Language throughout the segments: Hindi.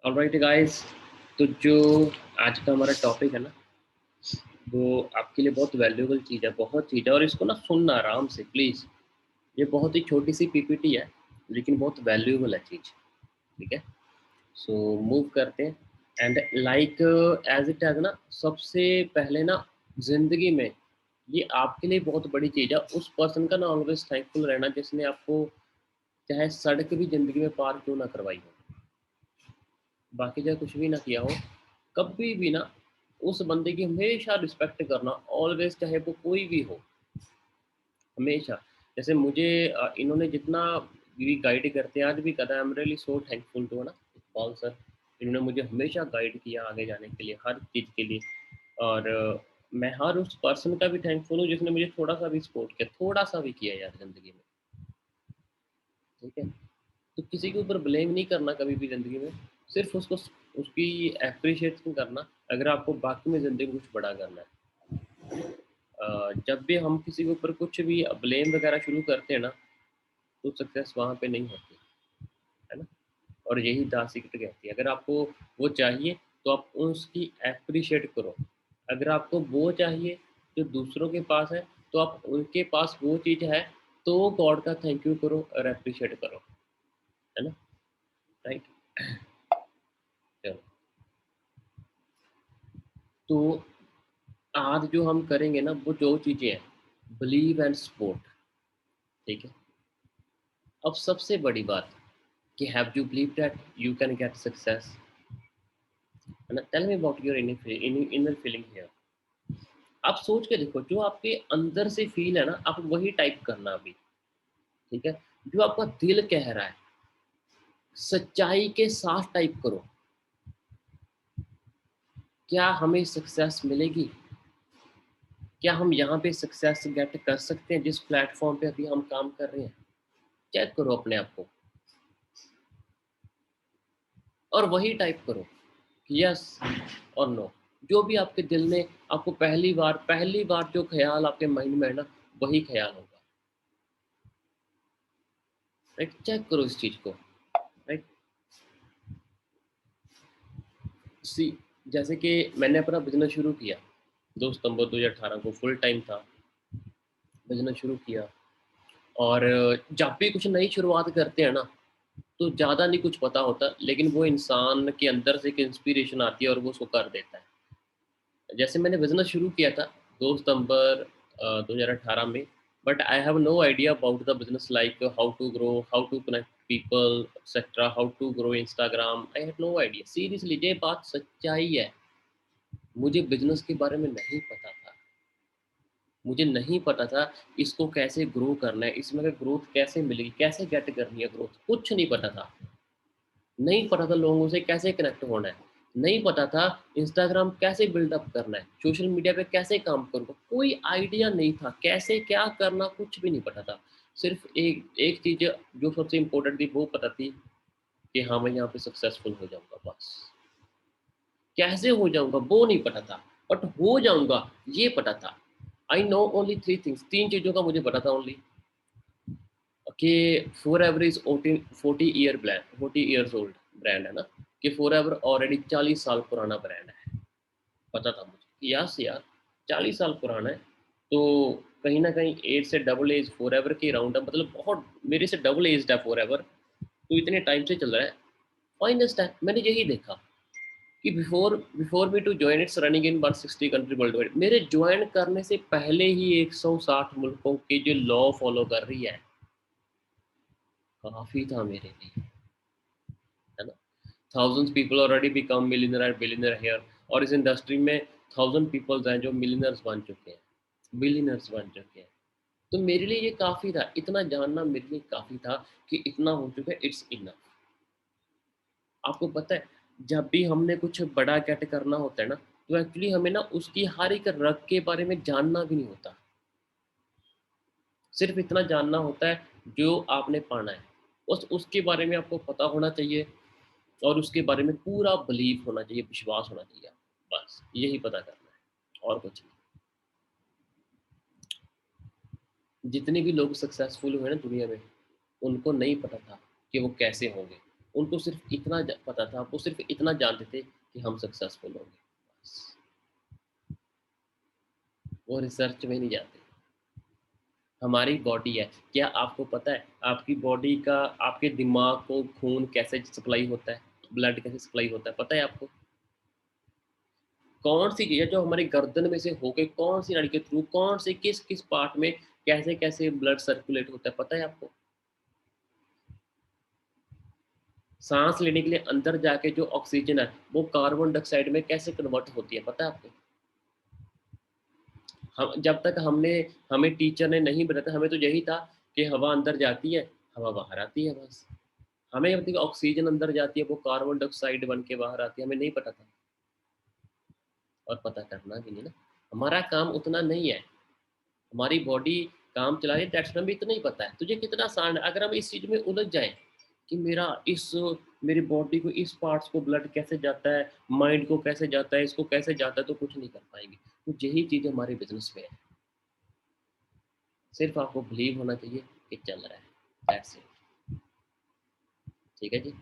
ऑलराइट गाइस, तो जो आज का हमारा टॉपिक है ना, वो आपके लिए बहुत वैल्यूएबल चीज़ है, बहुत चीज़ है। और इसको ना सुनना आराम से प्लीज़। ये बहुत ही छोटी सी पीपीटी है, लेकिन बहुत वैल्यूएबल है चीज़। ठीक है, सो मूव करते हैं। And like as it as ना, सबसे पहले ना, जिंदगी में ये आपके लिए बहुत बड़ी चीज़ है। उस पर्सन का ना ऑलवेज थैंकफुल रहना जिसने आपको चाहे सड़क भी जिंदगी में पार क्यों ना करवाई हो, बाकी चाहे कुछ भी ना किया हो, कभी भी ना उस बंदे की हमेशा रिस्पेक्ट करना, ऑलवेज, चाहे वो कोई भी हो, हमेशा। जैसे मुझे इन्होंने जितना भी गाइड करते हैं आज भी कहता है, I am really so thankful to ना पॉल सर। इन्होंने मुझे हमेशा गाइड किया आगे जाने के लिए, हर चीज़ के लिए। और मैं हर उस पर्सन का भी थैंकफुल हूँ जिसने मुझे थोड़ा सा भी सपोर्ट किया, थोड़ा सा भी किया यार ज़िंदगी में। ठीक है, तो किसी के ऊपर ब्लेम नहीं करना कभी भी ज़िंदगी में, सिर्फ उसको उसकी एप्रिशिएशन करना, अगर आपको बाकी में ज़िंदगी में कुछ बड़ा करना है। जब भी हम किसी के ऊपर कुछ भी ब्लेम वगैरह शुरू करते हैं ना, तो सक्सेस वहाँ पे नहीं होती, है ना। और यही द सीक्रेट कहती है, अगर आपको वो चाहिए तो आप उसकी एप्रिशिएट करो। अगर आपको वो चाहिए जो दूसरों के पास है, तो आप उनके पास वो चीज़ है, तो गॉड का थैंक यू करो और एप्रिशिएट करो, है ना। राइट, चलो। तो आज जो हम करेंगे ना, वो जो चीज़ें हैं, बिलीव एंड सपोर्ट। ठीक है, अब सबसे बड़ी बात कि have you believe that you can get success, है ना। Tell me about your inner feeling here. आप सोच के देखो, जो आपके अंदर से फील है ना, आप वही टाइप करना अभी। ठीक है, जो आपका दिल कह रहा है, सच्चाई के साथ टाइप करो। क्या हमें सक्सेस मिलेगी? क्या हम यहाँ पे सक्सेस गेट कर सकते हैं जिस प्लेटफॉर्म पे अभी हम काम कर रहे हैं? चेक करो अपने आप को और वही टाइप करो कि यस और नो। जो भी आपके दिल में आपको पहली बार जो ख्याल आपके माइंड में है ना, वही ख्याल होगा। राइट, चेक करो इस चीज को। राइट, सी, जैसे कि मैंने अपना बिजनेस शुरू किया 2 सितंबर 2018 को, फुल टाइम था, बिजनेस शुरू किया। और जब भी कुछ नई शुरुआत करते हैं ना, तो ज़्यादा नहीं कुछ पता होता, लेकिन वो इंसान के अंदर से एक इंस्पिरेशन आती है और वो उसको कर देता है। जैसे मैंने बिजनेस शुरू किया था 2 सितंबर 2018 में, but I have no idea about the business, like how to grow, how to connect people etcetera, how to grow Instagram. I have no idea, seriously ये बात सच्चाई है। मुझे बिजनेस के बारे में नहीं पता था। मुझे नहीं पता था इसको कैसे ग्रो करना है, इसमें ग्रोथ कैसे मिलेगी, कैसे गेट करनी है ग्रोथ, कुछ नहीं पता था। नहीं पता था लोगों से कैसे कनेक्ट होना है, नहीं पता था इंस्टाग्राम कैसे बिल्डअप करना है, सोशल मीडिया पे कैसे काम करूँगा, कोई आइडिया नहीं था, कैसे क्या करना कुछ भी नहीं पता था। सिर्फ एक एक चीज़ जो सबसे इम्पोर्टेंट थी वो पता थी कि हाँ, मैं यहाँ पे सक्सेसफुल हो जाऊँगा बस। कैसे हो जाऊँगा वो नहीं पता था, बट हो जाऊँगा ये पता था। आई नो ओनली 3 थिंग्स, 3 चीज़ों का मुझे पता था ओनली, कि forever is 40 years old brand है ना, कि फॉरएवर ऑलरेडी 40 साल पुराना ब्रांड है। पता था मुझे कि यस यार, 40 साल पुराना है, तो कहीं ना कहीं एज से डबल एज फॉरएवर के राउंड है, मतलब बहुत मेरे से डबल एज है फॉरएवर, तो इतने टाइम से चल रहा है। फाइनेस्ट है, मैंने यही देखा कि before before me to join it's running in 160 country world wide. मेरे ज्वाइन करने से पहले ही 160 मुल्कों के जो लॉ फॉलो कर रही है, काफी था मेरे लिए, है ना। Thousands people already become millionaire and billionaire here, और इस इंडस्ट्री में 1000 पीपल्स हैं जो मिलियनर्स बन चुके हैं, बिलियनर्स बन चुके हैं। तो मेरे लिए ये काफ़ी था, इतना जानना मेरे लिए काफ़ी था कि इतना हो चुका है, इट्स इनफ। आपको पता है, जब भी हमने कुछ बड़ा गेट करना होता है ना, तो एक्चुअली हमें ना उसकी हर एक रग के बारे में जानना भी नहीं होता, सिर्फ इतना जानना होता है जो आपने पाना है, बस उसके बारे में आपको पता होना चाहिए, और उसके बारे में पूरा बिलीव होना चाहिए, विश्वास होना चाहिए। बस यही पता करना है, और कुछ नहीं। जितने भी लोग सक्सेसफुल हुए ना दुनिया में, उनको नहीं पता था कि वो कैसे होंगे, उनको सिर्फ इतना पता था, वो सिर्फ इतना जानते थे कि हम सक्सेसफुल होंगे, बस। वो रिसर्च में नहीं जाते। हमारी बॉडी है, क्या आपको पता है आपकी बॉडी का, आपके दिमाग को खून कैसे सप्लाई होता है, ब्लड कैसे सप्लाई होता है, पता है आपको? कौन सी चीज़ है जो हमारी गर्दन में से होके कौन सी नाड़ी के थ्रू, कौन से किस किस पार्ट में कैसे कैसे ब्लड सर्कुलेट होता है, पता है आपको? सांस लेने के लिए अंदर जाके जो ऑक्सीजन है वो कार्बन डाइऑक्साइड में कैसे कन्वर्ट होती है, पता है आपको? हम जब तक हमें टीचर ने नहीं बताया था, हमें तो यही था कि हवा अंदर जाती है, हवा बाहर आती है, बस। हमें जब तक ऑक्सीजन अंदर जाती है वो कार्बन डाइऑक्साइड बन के बाहर आती है, हमें नहीं पता था। और पता करना भी नहीं ना, हमारा काम उतना नहीं है। हमारी बॉडी काम चला रही है, दैट्स हमें इतना ही पता है। तुझे कितना आसान है अगर हम इस चीज़ में उलझ जाएँ कि मेरी बॉडी को इस पार्ट्स को ब्लड कैसे जाता है, माइंड को कैसे जाता है, इसको कैसे जाता है, तो कुछ नहीं कर पाएँगे। तो यही चीज़ हमारे बिज़नेस में है। सिर्फ़ आपको बिलीव होना चाहिए कि चल रहा है, दैट्स इट। ठीक है जी?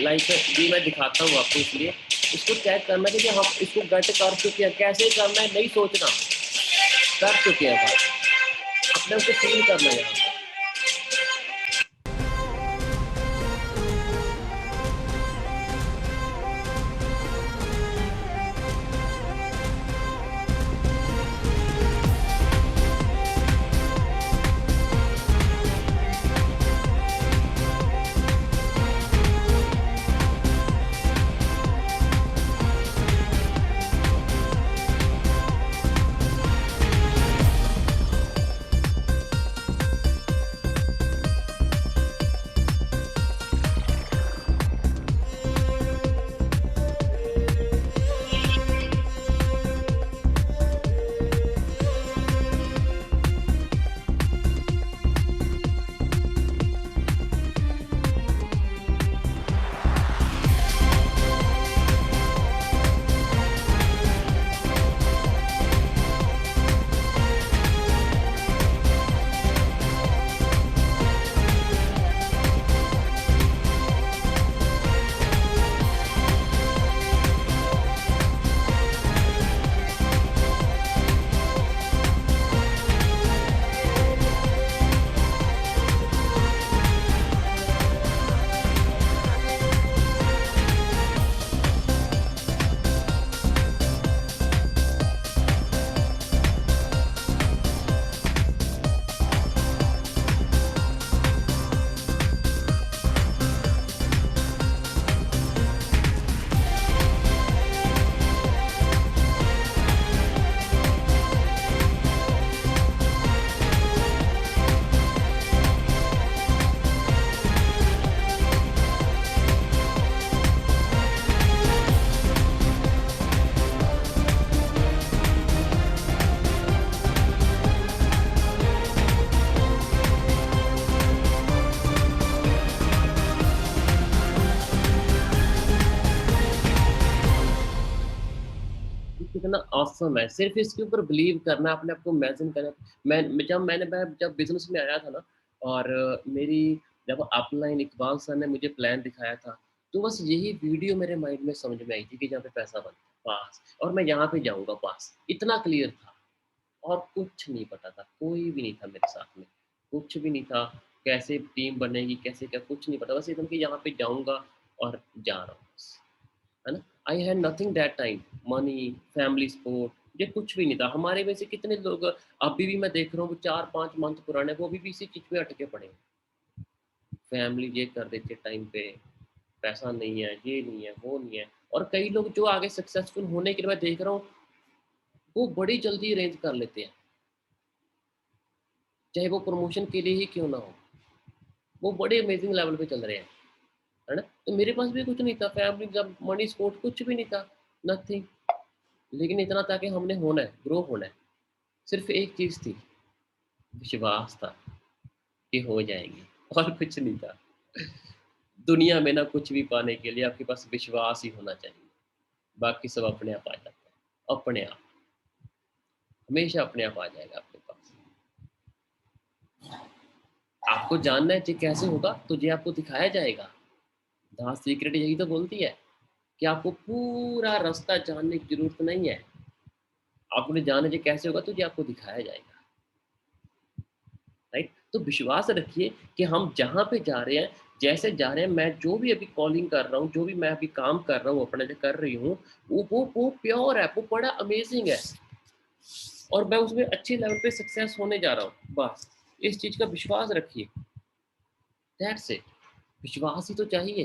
लाइक जी मैं दिखाता हूँ आपको, इसलिए इसको चेक करना है कि हम इसको गट कर चुके हैं, कैसे करना है नहीं सोचना, कर चुके हैं भाई, अपने उसको फ़ील करना है यहाँ पे। कितना ऑसम है, सिर्फ इसके ऊपर बिलीव करना, अपने आप को इमेजिन करना। मैं जब बिजनेस में आया था ना, और मेरी जब अपलाइन इकबाल सर ने मुझे प्लान दिखाया था, तो बस यही वीडियो मेरे माइंड में समझ में आई थी कि जहाँ पे पैसा बनता है पास, और मैं यहाँ पे जाऊंगा पास, इतना क्लियर था। और कुछ नहीं पता था, कोई भी नहीं था मेरे साथ में, कुछ भी नहीं था, कैसे टीम बनेगी, कैसे क्या, कुछ नहीं पता, बस एकदम कि यहाँ पे जाऊंगा और जा रहा हूँ बस, है ना? I had nothing that time, money, family support, ये कुछ भी नहीं था। हमारे में से कितने लोग अभी भी मैं देख रहा हूँ, वो 4-5 मंथ पुराने, वो अभी भी इसी चीज़ में अटके पड़े हैं। फैमिली ये कर देती है टाइम पे, पैसा नहीं है, ये नहीं है, वो नहीं है। और कई लोग जो आगे सक्सेसफुल होने के लिए मैं देख रहा हूँ, वो बड़ी जल्दी अरेंज कर लेते हैं, चाहे वो प्रमोशन के लिए ही क्यों ना हो, वो बड़े अमेजिंग लेवल पे चल रहे हैं, है ना? तो मेरे पास भी कुछ नहीं था, फैमिली जब मनी सपोर्ट कुछ भी नहीं था, नथिंग। लेकिन इतना था कि हमने होना है, ग्रो होना है। सिर्फ एक चीज़ थी, विश्वास था कि हो जाएगी, और कुछ नहीं था। दुनिया में ना कुछ भी पाने के लिए आपके पास विश्वास ही होना चाहिए, बाकी सब अपने आप आ जाता है, अपने आप, हमेशा अपने आप आ जाएगा आपके पास। आपको जानना है ये कैसे होगा, तो ये आपको दिखाया जाएगा। द सीक्रेट यही तो बोलती है कि आपको पूरा रास्ता जानने की ज़रूरत नहीं है। आपने जाना ये कैसे होगा, तो ये आपको दिखाया जाएगा, राइट? तो विश्वास रखिए कि हम जहाँ पे जा रहे हैं, जैसे जा रहे हैं, मैं जो भी अभी कॉलिंग कर रहा हूँ, जो भी मैं अभी काम कर रहा हूँ, अपना जो कर रही हूँ, वो प्योर है, वो बड़ा अमेज़िंग है और मैं उसमें अच्छे लेवल पे सक्सेस होने जा रहा हूँ। बस, इस चीज़ का विश्वास रखिए, दैट्स इट। विश्वास ही तो चाहिए,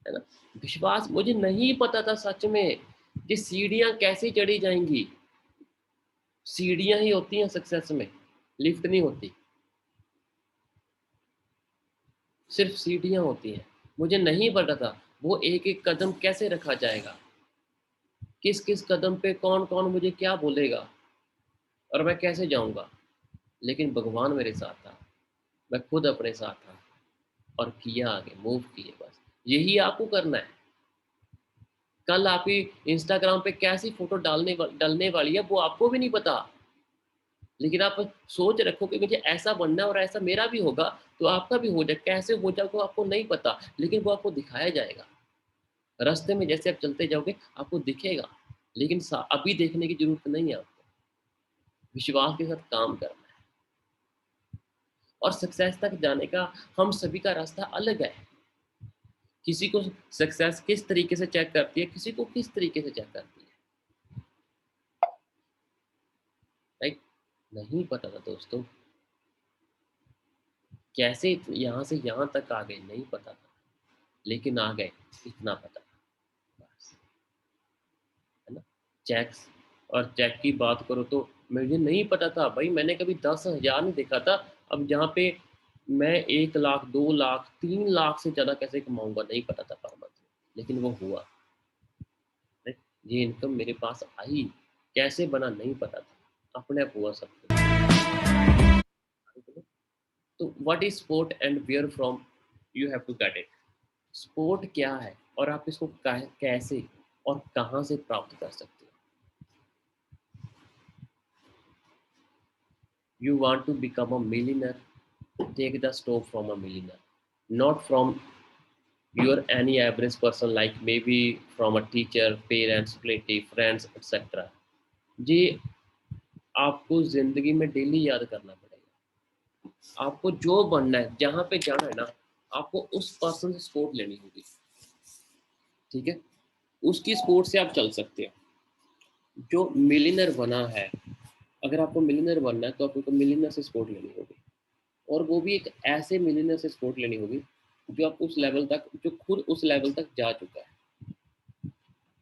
है ना? विश्वास मुझे नहीं पता था सच में, ये सीढ़ियाँ कैसे चढ़ी जाएँगी? सीढ़ियाँ ही होती हैं सक्सेस में, लिफ्ट नहीं होती, सिर्फ़ सीढ़ियाँ होती हैं। मुझे नहीं पता था, वो एक-एक कदम कैसे रखा जाएगा, किस-किस कदम पे कौन-कौन मुझे क्या बोलेगा और मैं कैसे जाऊँगा। लेकिन भगवान मेरे साथ था, मैं खुद अपने साथ था और किया आगे, मूव किए बस। यही आपको करना है। कल आपकी इंस्टाग्राम पे कैसी फ़ोटो डलने वाली है, वो आपको भी नहीं पता। लेकिन आप सोच रखो कि मुझे ऐसा बनना है और ऐसा मेरा भी होगा, तो आपका भी हो जाए। कैसे हो जाएगा वो आपको नहीं पता, लेकिन वो आपको दिखाया जाएगा। रास्ते में जैसे आप चलते जाओगे, आपको दिखेगा, लेकिन अभी देखने की ज़रूरत नहीं है आपको। विश्वास के साथ काम करना है और सक्सेस तक जाने का हम सभी का रास्ता अलग है। किसी को सक्सेस किस तरीके से चेक करती है, किसी को किस तरीके से चेक करती है, राइट? नहीं पता था दोस्तों, कैसे यहाँ से यहाँ तक आ गए नहीं पता था, लेकिन आ गए, इतना पता था बस, है ना? चेक्स और चेक की बात करो तो मुझे नहीं पता था भाई, मैंने कभी 10,000 नहीं देखा था। अब जहाँ पे मैं 1 लाख, 2 लाख, 3 लाख से ज़्यादा कैसे कमाऊँगा नहीं पता था पर मंथ, लेकिन वो हुआ, राइट? ये इनकम मेरे पास आई, कैसे बना नहीं पता था, अपने आप हुआ सब कुछ। तो what is sport and where from you have to get it. Sport क्या है और आप इसको कैसे और कहाँ से प्राप्त कर सकते हो। You want to become a millionaire, take the stop from a millionaire, not from your any average person, like maybe from a teacher, parents, relative, friends, etc. ये आपको जिंदगी में डेली याद करना पड़ेगा। आपको जो बनना है, जहाँ पे जाना है ना, आपको उस पर्सन से सपोर्ट लेनी होगी, ठीक है? उसकी सपोर्ट से आप चल सकते हो। जो मिलियनर बना है, अगर आपको मिलियनर बनना है तो आपको मिलियनर से सपोर्ट लेनी होगी और वो भी एक ऐसे मिलियनर से सपोर्ट लेनी होगी जो आप उस लेवल तक, जो खुद उस लेवल तक जा चुका है,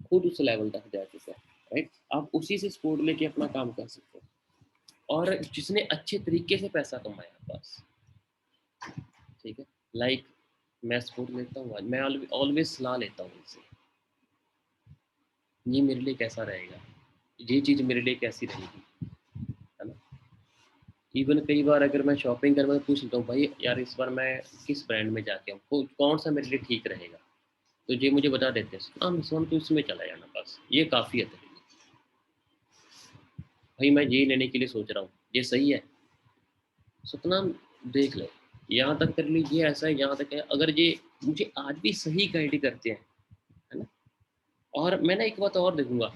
खुद उस लेवल तक जा चुका है, राइट? आप उसी से सपोर्ट लेके अपना काम कर सकते हो और जिसने अच्छे तरीके से पैसा कमाया बस, ठीक है? लाइक मैं सपोर्ट लेता हूँ, मैं ऑलवेज सलाह लेता हूँ उनसे, ये मेरे लिए कैसा रहेगा, ये चीज़ मेरे लिए कैसी रहेगी, है ना? इवन कई बार अगर मैं शॉपिंग करने पूछ लेता हूँ, भाई यार इस बार मैं किस ब्रांड में जाके आऊँ, कौन सा मेरे लिए ठीक रहेगा, तो ये मुझे बता देते हैं, हाँ सोन तो इसमें चला जाना बस, ये काफ़ी है तेरे लिए, भाई मैं ये लेने के लिए सोच रहा हूँ, ये सही है, सतनाम देख ले, यहाँ तक तेरे लिए ये ऐसा है, यहाँ तक है, अगर ये मुझे आज भी सही गाइड करते हैं, है ना? और मैं ना एक बात और देखूंगा,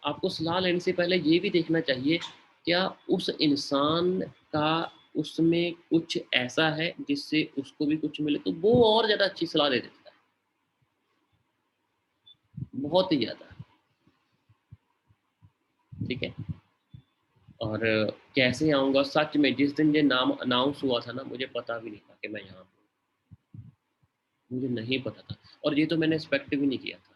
आपको सलाह लेने से पहले ये भी देखना चाहिए, क्या उस इंसान का उसमें कुछ ऐसा है जिससे उसको भी कुछ मिले, तो वो और ज़्यादा अच्छी सलाह दे देता है, बहुत ही ज़्यादा, ठीक है? और कैसे आऊँगा, सच में जिस दिन ये नाम अनाउंस हुआ था ना, मुझे पता भी नहीं था कि मैं यहाँ पे हूँ, मुझे नहीं पता था और ये तो मैंने एक्सपेक्ट भी नहीं किया था।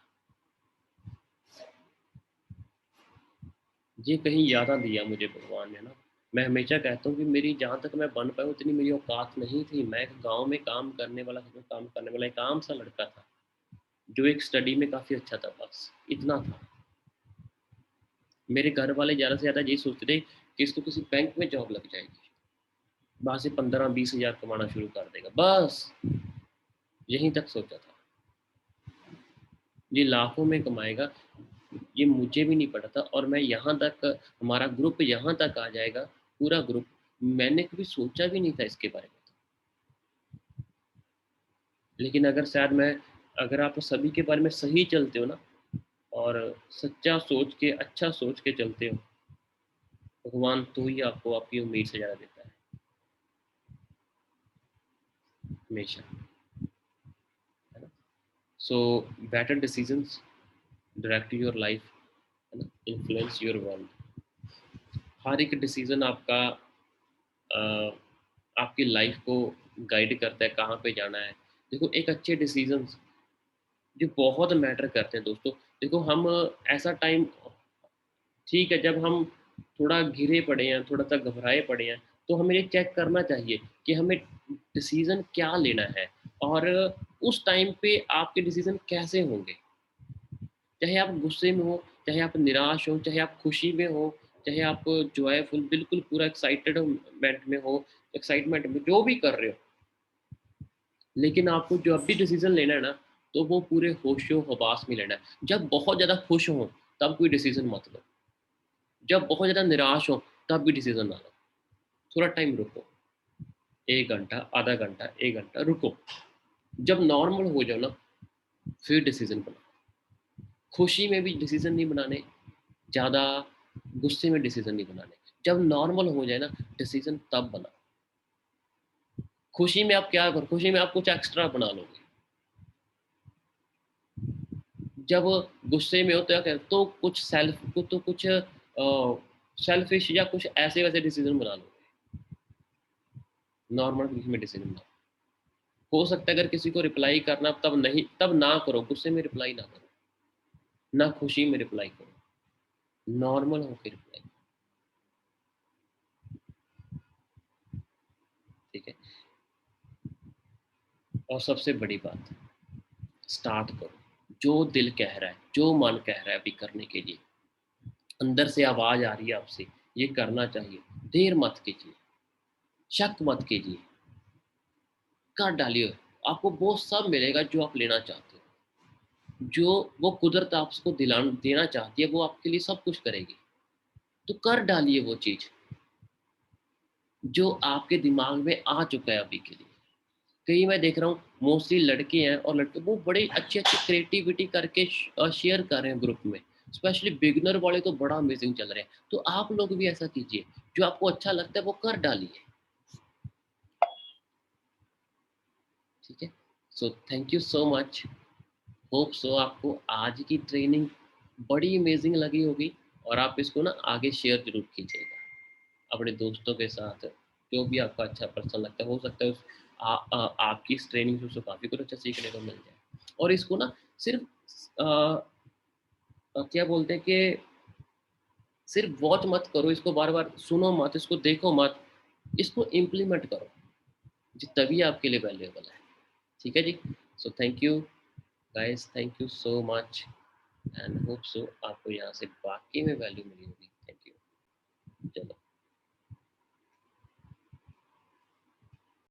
ये कहीं ज़्यादा दिया मुझे भगवान ने ना। मैं हमेशा कहता हूँ कि मेरी जहाँ तक मैं बन पाया हूँ, उतनी मेरी औकात नहीं थी। मैं एक गाँव में काम करने वाला एक आम सा लड़का था, जो एक स्टडी में काफ़ी अच्छा था बस, इतना था। मेरे घर वाले ज़्यादा से ज़्यादा यही सोचते थे कि इसको किसी बैंक में जॉब लग जाएगी। वहाँ से 15-20 हज़ार कमाना शुरू कर देगा, बस यहीं तक सोचा था। ये लाखों में कमाएगा, ये मुझे भी नहीं पता था और मैं यहाँ तक, हमारा ग्रुप यहाँ तक आ जाएगा, पूरा ग्रुप, मैंने कभी सोचा भी नहीं था इसके बारे में। लेकिन अगर आप सभी के बारे में सही चलते हो ना, और सच्चा सोच के, अच्छा सोच के चलते हो, भगवान तो ही आपको आपकी उम्मीद से ज़्यादा देता है, हमेशा, है ना? So better decisions direct your life, है ना, इन्फ्लुएंस योर वर्ल्ड। हर एक डिसीजन अ, आपकी लाइफ को गाइड करता है कहाँ पे जाना है। देखो, एक अच्छे डिसीजंस जो बहुत मैटर करते हैं दोस्तों। देखो, हम ऐसा टाइम, ठीक है, जब हम थोड़ा घिरे पड़े हैं, थोड़ा-सा घबराए पड़े हैं, तो हमें ये चेक करना चाहिए कि हमें डिसीज़न क्या लेना है, और उस टाइम पे आपके डिसीज़न कैसे होंगे। चाहे आप गुस्से में हो, चाहे आप निराश हो, चाहे आप खुशी में हो, चाहे आप जॉयफुल, बिल्कुल पूरा एक्साइटमेंट में जो भी कर रहे हो, लेकिन आपको जब भी डिसीज़न लेना है ना, तो वो पूरे होशो-हवास में लेना है। जब बहुत ज़्यादा खुश हो, तब कोई डिसीज़न मत लो। जब बहुत ज़्यादा निराश हो, तब भी डिसीज़न ना लो। थोड़ा टाइम रुको, 1 घंटा, आधा घंटा, 1 घंटा रुको। जब नॉर्मल हो जाओ ना, फिर डिसीज़न बनाओ। खुशी में भी डिसीज़न नहीं बनाने, ज़्यादा गुस्से में डिसीज़न नहीं बनाने। जब नॉर्मल हो जाए ना, डिसीज़न तब बनाओ। खुशी में आप क्या करो, खुशी में आप कुछ एक्स्ट्रा बना लोगे। जब गुस्से में हो तो तो कुछ सेल्फिश या कुछ ऐसे-वैसे डिसीज़न बना लोगे। नॉर्मल में डिसीज़न बनाओ। हो सकता है अगर किसी को रिप्लाई करना, तब ना करो, गुस्से में रिप्लाई ना करो, ना खुशी में रिप्लाई करो, नॉर्मल होके रिप्लाई करो, ठीक है? और सबसे बड़ी बात, स्टार्ट करो। जो दिल कह रहा है, जो मन कह रहा है अभी करने के लिए, अंदर से आवाज़ आ रही है आपसे, ये करना चाहिए, देर मत कीजिए, शक मत कीजिए, कर डालिए, आपको वो सब मिलेगा जो आप लेना चाहते हो। जो वो कुदरत आपको देना चाहती है, वो आपके लिए सब कुछ करेगी। तो कर डालिए वो चीज़, जो आपके दिमाग में आ चुका है अभी के लिए। कई मैं देख रहा हूँ, मोस्टली लड़के हैं और लड़के, वो बड़े अच्छी-अच्छी क्रिएटिविटी करके शेयर कर रहे हैं ग्रुप में। स्पेशली बिगिनर वाले तो बड़ा अमेजिंग चल रहे हैं। तो आप लोग भी ऐसा कीजिए, जो आपको अच्छा लगता है वो कर डालिए, ठीक है? सो thank you so much. Hope so आपको आज की ट्रेनिंग बड़ी अमेजिंग लगी होगी, और आप इसको ना आगे शेयर ज़रूर कीजिएगा अपने दोस्तों के साथ। जो भी आपको अच्छा पर्सन लगता है, हो सकता है आपकी इस ट्रेनिंग से उसको काफ़ी कुछ अच्छा सीखने को मिल जाए। और इसको ना सिर्फ क्या बोलते हैं कि सिर्फ वॉच मत करो, इसको बार बार सुनो मत, इसको देखो मत, इसको इम्प्लीमेंट करो, जी, तभी आपके लिए वैल्यूएबल है। ठीक है जी। So thank you guys, thank you so much, and hope so आपको यहाँ से वाकई में वैल्यू मिली होगी। Thank you. चलो।